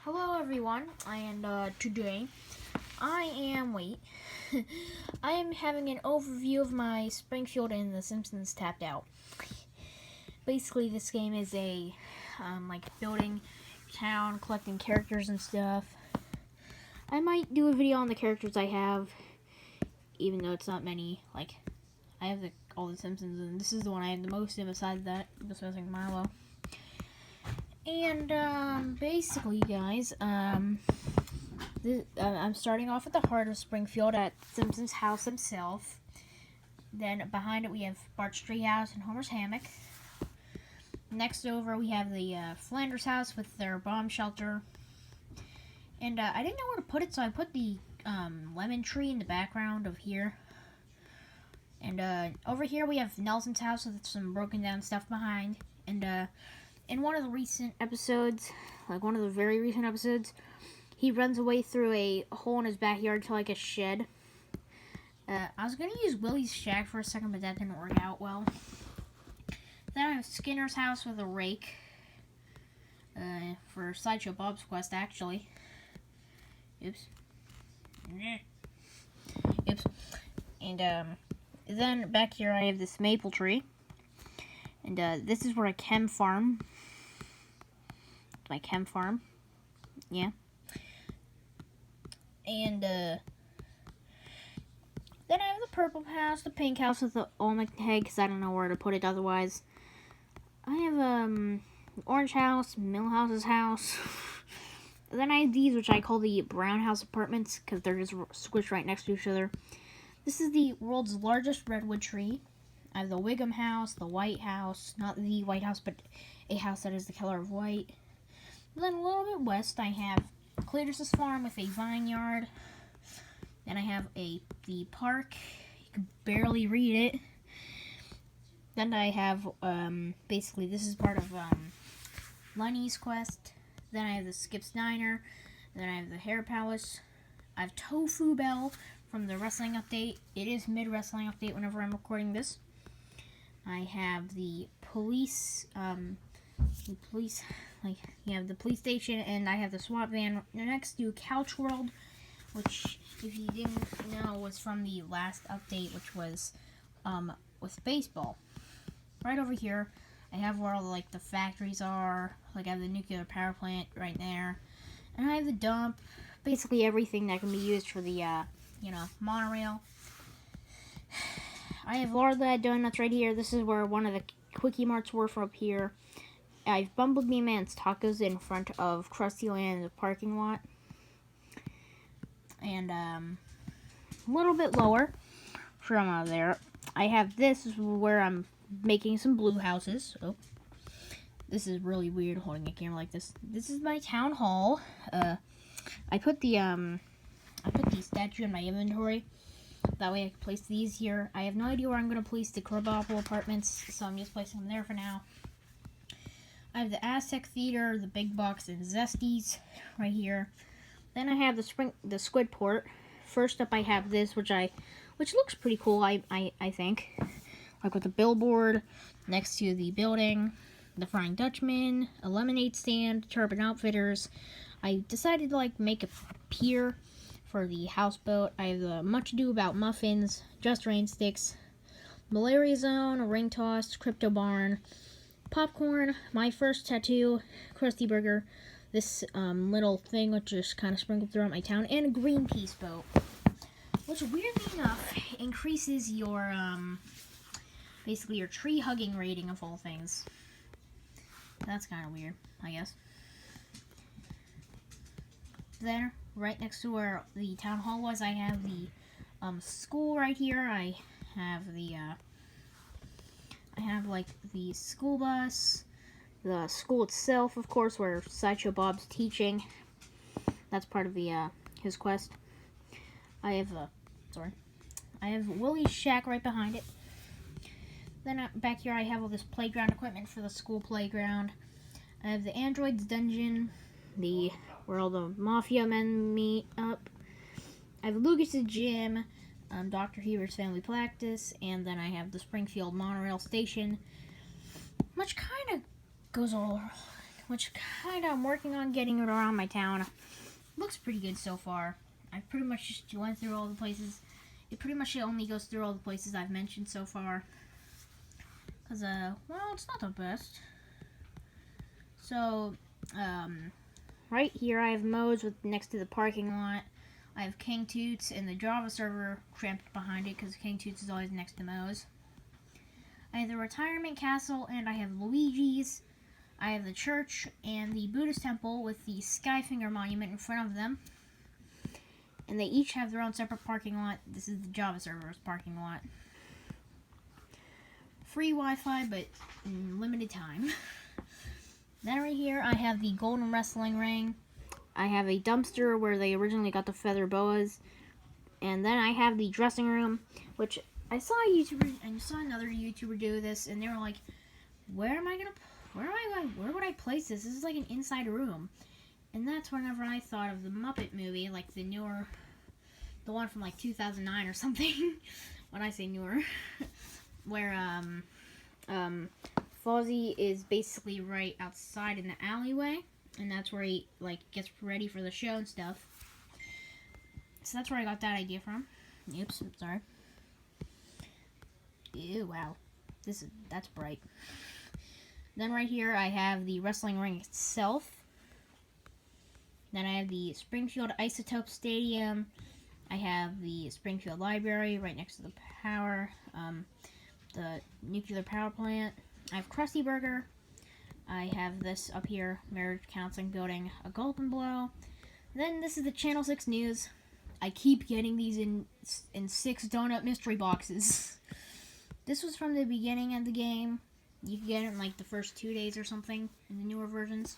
Hello everyone, and today I am, I am having an overview of my Springfield and the Simpsons tapped out. Basically, this game is a, building town, collecting characters and stuff. I might do a video on the characters I have, even though it's not many. Like, I have all the Simpsons, and this is the one I have the most in besides that, just missing Milo. And, basically, guys, I'm starting off at the heart of Springfield at Simpson's house himself. Then behind it we have Bart's treehouse and Homer's hammock. Next over we have the Flanders house with their bomb shelter. And I didn't know where to put it, so I put the lemon tree in the background of here. And over here we have Nelson's house with some broken down stuff behind. And in one of the recent episodes, like one of the very recent episodes, he runs away through a hole in his backyard to like a shed. I was going to use Willie's shack for a second, but that didn't work out well. Then I have Skinner's house with a rake. For Sideshow Bob's quest, actually. Oops. Oops. And then back here I have this maple tree. And this is where I chem farm. My chem farm. Yeah. And then I have the purple house, the pink house with the almond head, because I don't know where to put it otherwise. I have orange house, Millhouse's house. Then I have these, which I call the brown house apartments, because they're just squished right next to each other. This is the world's largest redwood tree. I have the Wiggum house, the White house, not the White house, but a house that is the color of white. Then a little bit west, I have Cletus's farm with a vineyard. Then I have the park. You can barely read it. Then I have, basically, this is part of Lenny's quest. Then I have the Skip's Diner. Then I have the Hair Palace. I have Tofu Bell from the wrestling update. It is mid-wrestling update whenever I'm recording this. I have the police, the police station, and I have the SWAT van next to Couch World, which, if you didn't know, was from the last update, which was, with baseball. Right over here, I have where all, the factories are, I have the nuclear power plant right there, and I have the dump, basically everything that can be used for the, monorail. I have Laura Donuts right here. This is where one of the Quickie Marts were from up here. I have Bumblebee Man's Tacos in front of Krusty Land's parking lot. And a little bit lower from there, I have this where I'm making some blue houses. Oh, this is really weird holding a camera like this. This is my town hall. I put the statue in my inventory. That way I can place these here. I have no idea where I'm going to place the Krabappel apartments, so I'm just placing them there for now. I have the Aztec Theater, the Big Box, and Zesties right here. Then I have the Squidport. First up I have this, which looks pretty cool, I think. Like with a billboard next to the building, the Frying Dutchman, a lemonade stand, Turban Outfitters. I decided to make a pier for the houseboat. I have the Much Ado About Muffins, Just Rain Sticks, Malaria Zone, Ring Toss, Crypto Barn, Popcorn, My First Tattoo, Krusty Burger, this little thing which is kind of sprinkled throughout my town, and a Greenpeace boat, which weirdly enough increases your basically your tree hugging rating of all things. That's kind of weird, I guess. Then right next to where the town hall was, I have the school right here. I have the school bus, the school itself, of course, where Sideshow Bob's teaching. That's part of the his quest. I have Willie's shack right behind it. Then back here I have all this playground equipment for the school playground. I have the androids dungeon, where all the mafia men meet up. I have Lucas's gym, Dr. Heber's family practice, and then I have the Springfield monorail station, which kind of goes all which kind of I'm working on getting it around my town. Looks pretty good so far. I pretty much just went through all the places. It pretty much only goes through all the places I've mentioned so far. Because, well, it's not the best. So, right here I have modes with next to the parking lot. I have King Toots and the Java server cramped behind it because King Toots is always next to Moe's. I have the retirement castle and I have Luigi's. I have the church and the Buddhist temple with the Skyfinger monument in front of them. And they each have their own separate parking lot. This is the Java server's parking lot. Free Wi-Fi, but in limited time. Then right here, I have the Golden Wrestling Ring. I have a dumpster where they originally got the feather boas. And then I have the dressing room, which I saw a YouTuber, and I saw another YouTuber do this, and they were like, where would I place this? This is like an inside room. And that's whenever I thought of the Muppet movie, like the one from like 2009 or something. When I say newer. Where, Fozzie is basically right outside in the alleyway. And that's where he, like, gets ready for the show and stuff. So that's where I got that idea from. Oops, sorry. Ew, wow. That's bright. Then right here I have the wrestling ring itself. Then I have the Springfield Isotope Stadium. I have the Springfield Library right next to the the nuclear power plant. I have Krusty Burger. I have this up here, Marriage Counseling Building, a Golden Blow. Then this is the Channel 6 News. I keep getting these in 6 donut mystery boxes. This was from the beginning of the game. You can get it in like the first 2 days or something in the newer versions.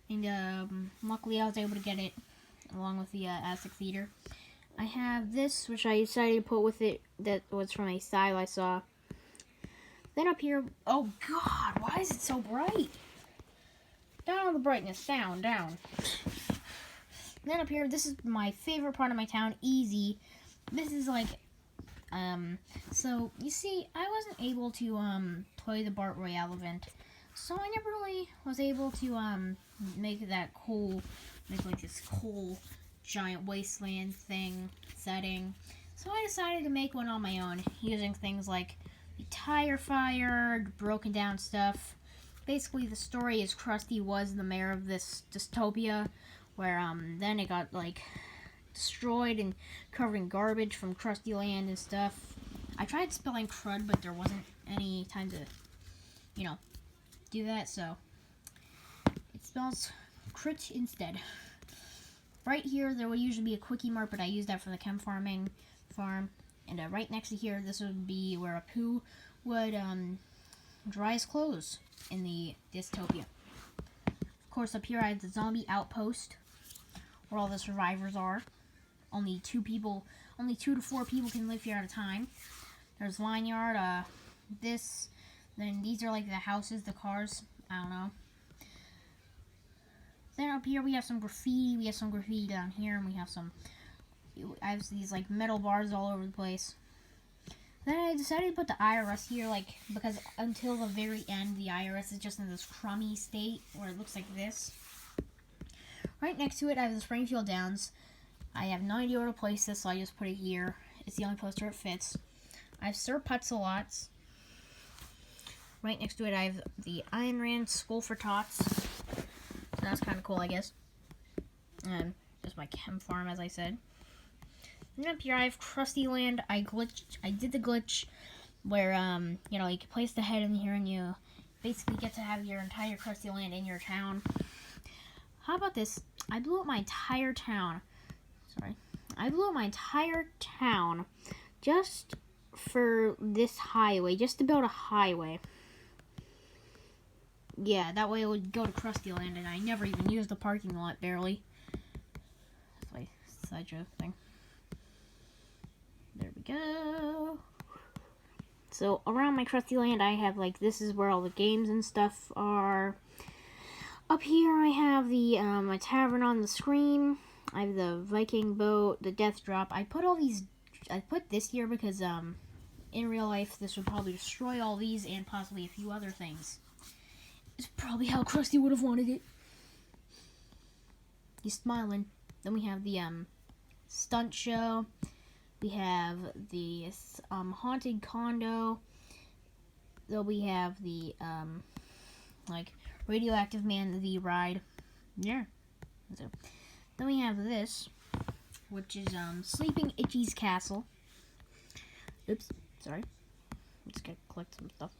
And luckily I was able to get it along with the Aztec Theater. I have this, which I decided to put with it, that was from a style I saw. Then up here, oh god, why is it so bright? Down on the brightness, down. Then up here, this is my favorite part of my town, Easy. This is like, so, you see, I wasn't able to, play the Bart Royale event. So I never really was able to, make like this cool giant wasteland setting. So I decided to make one on my own, using things like the tire fire, broken down stuff. Basically, the story is Krusty was the mayor of this dystopia, where, then it got, like, destroyed and covered in garbage from Krusty Land and stuff. I tried spelling crud, but there wasn't any time to, do that, so it spells crit instead. Right here, there would usually be a Quickie Mart, but I used that for the chem farm. And right next to here, this would be where Apu would dry his clothes in the dystopia. Of course, up here I have the zombie outpost, where all the survivors are. Only 2 to 4 people can live here at a time. There's Vineyard, then these are like the houses, the cars, I don't know. Then up here we have some graffiti, down here, and I have these like metal bars all over the place. Then I decided to put the IRS here, like, because until the very end, the IRS is just in this crummy state, where it looks like this. Right next to it, I have the Springfield Downs. I have no idea where to place this, so I just put it here. It's the only place where it fits. I have Sir Putz-a-Lots. Right next to it, I have the Ayn Rand School for Tots. So that's kind of cool, I guess. Just my chem farm, as I said. And up here, I have Krusty Land. I did the glitch where, you can place the head in here and you basically get to have your entire Krusty Land in your town. How about this? I blew up my entire town. I blew up my entire town just for this highway, just to build a highway. Yeah, that way it would go to Krusty Land, and I never even used the parking lot, barely. That's my sideshow thing. There we go. So, around my Krusty Land, I have, like, this is where all the games and stuff are. Up here, I have the, my tavern on the screen. I have the Viking boat, the death drop. I put this here because, in real life, this would probably destroy all these and possibly a few other things. It's probably how Krusty would have wanted it. He's smiling. Then we have the stunt show. We have the haunted condo. Then we have the like radioactive man, the ride. Yeah. So, then we have this, which is Sleeping Itchy's castle. Oops, sorry. Just gotta collect some stuff.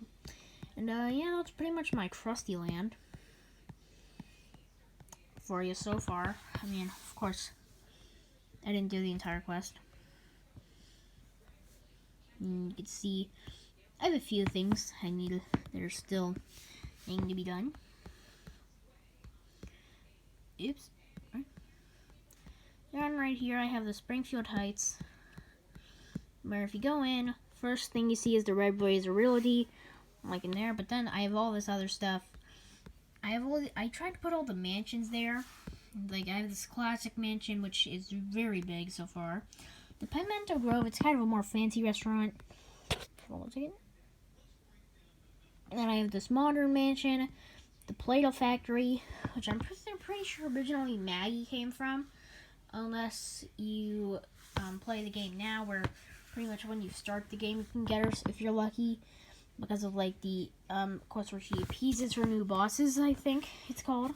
And yeah, that's pretty much my Krusty Land for you so far. I mean, of course, I didn't do the entire quest. And you can see I have a few things that are still needing to be done. Oops. And right here I have the Springfield Heights, where if you go in, first thing you see is the Red Blazer Realty, like in there, but then I have all this other stuff. I tried to put all the mansions there. Like, I have this classic mansion, which is very big so far. The Pimento Grove, it's kind of a more fancy restaurant. Hold on a second. And then I have this modern mansion, the Play-Doh Factory, which I'm pretty sure originally Maggie came from. Unless you play the game now, where pretty much when you start the game you can get her if you're lucky, because of like the course where she appeases her new bosses, I think it's called.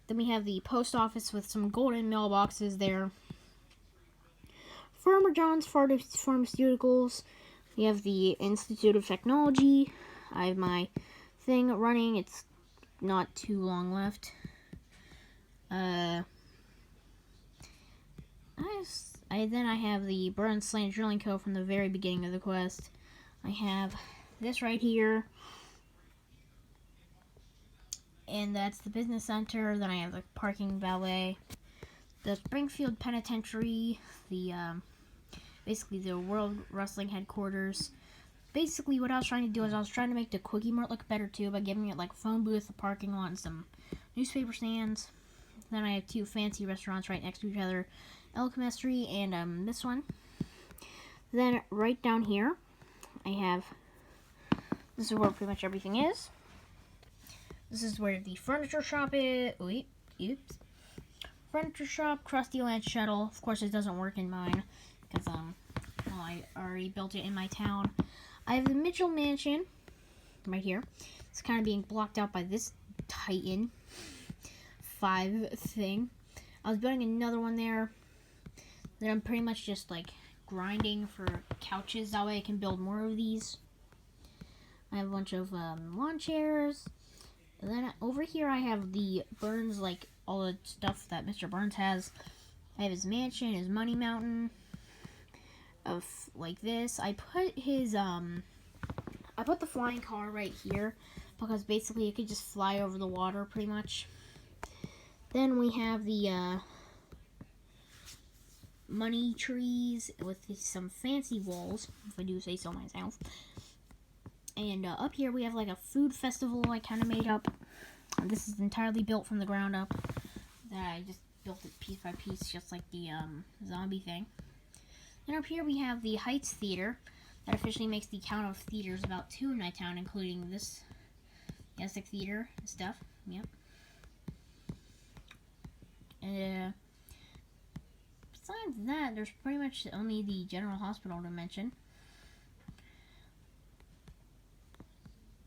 Then we have the post office with some golden mailboxes there. Farmer John's Pharmaceuticals. We have the Institute of Technology. I have my thing running. It's not too long left. Then I have the Burn Slant Drilling Co. from the very beginning of the quest. I have this right here. And that's the business center. Then I have the parking valet. The Springfield Penitentiary. The, basically the World Wrestling Headquarters. Basically what I was trying to do is I was trying to make the Quickie Mart look better too by giving it like a phone booth, a parking lot, and some newspaper stands. Then I have two fancy restaurants right next to each other. El Chemistry and this one. Then right down here, I have, this is where pretty much everything is. This is where the furniture shop is. Wait, oops. Furniture shop, Krusty Land shuttle. Of course, it doesn't work in mine because well, I already built it in my town. I have the Mitchell Mansion right here. It's kind of being blocked out by this Titan 5 thing. I was building another one there. Then I'm pretty much just like grinding for couches. That way I can build more of these. I have a bunch of lawn chairs. And then over here I have the Burns, like all the stuff that Mr. Burns has. I have his mansion, his money mountain of like this. I put his I put the flying car right here because basically it could just fly over the water pretty much. Then we have the money trees with some fancy walls, if I do say so myself. And up here we have like a food festival I kind of made up. This is entirely built from the ground up. That I just built it piece by piece, just like the zombie thing. And up here we have the Heights Theater. That officially makes the count of theaters about 2 in my town, including this Essex Theater and stuff. Yep. And besides that, there's pretty much only the General Hospital to mention.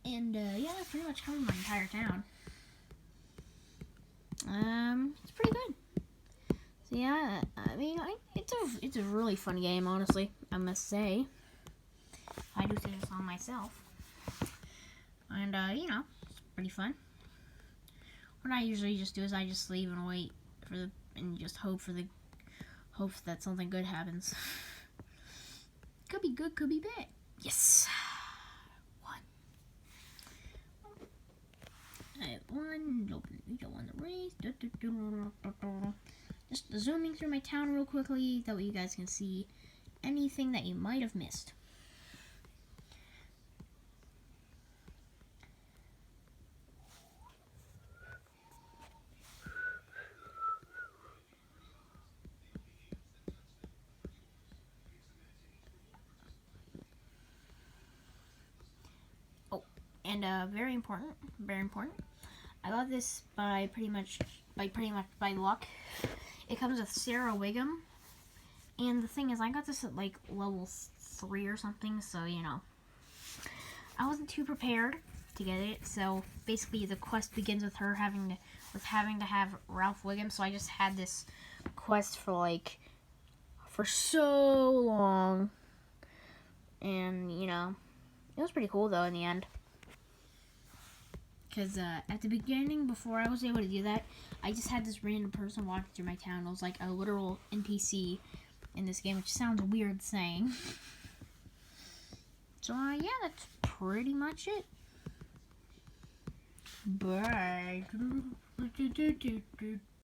And yeah, that pretty much covers my entire town. It's pretty good. So yeah, I mean, it's a really fun game, honestly. I must say. I do say this on myself. And you know, it's pretty fun. What I usually just do is I just leave and wait for and just hope that something good happens. Could be good, could be bad. Yes. I have one. We don't want the race. Just zooming through my town real quickly. That way you guys can see anything that you might have missed. And very important, very important. I got this by pretty much by luck. It comes with Sarah Wiggum, and the thing is, I got this at like level 3 or something. So you know, I wasn't too prepared to get it. So basically, the quest begins with her having to have Ralph Wiggum. So I just had this quest for so long, and you know, it was pretty cool though in the end. Because at the beginning, before I was able to do that, I just had this random person walking through my town. It was like a literal NPC in this game, which sounds weird saying. So yeah, that's pretty much it. Bye.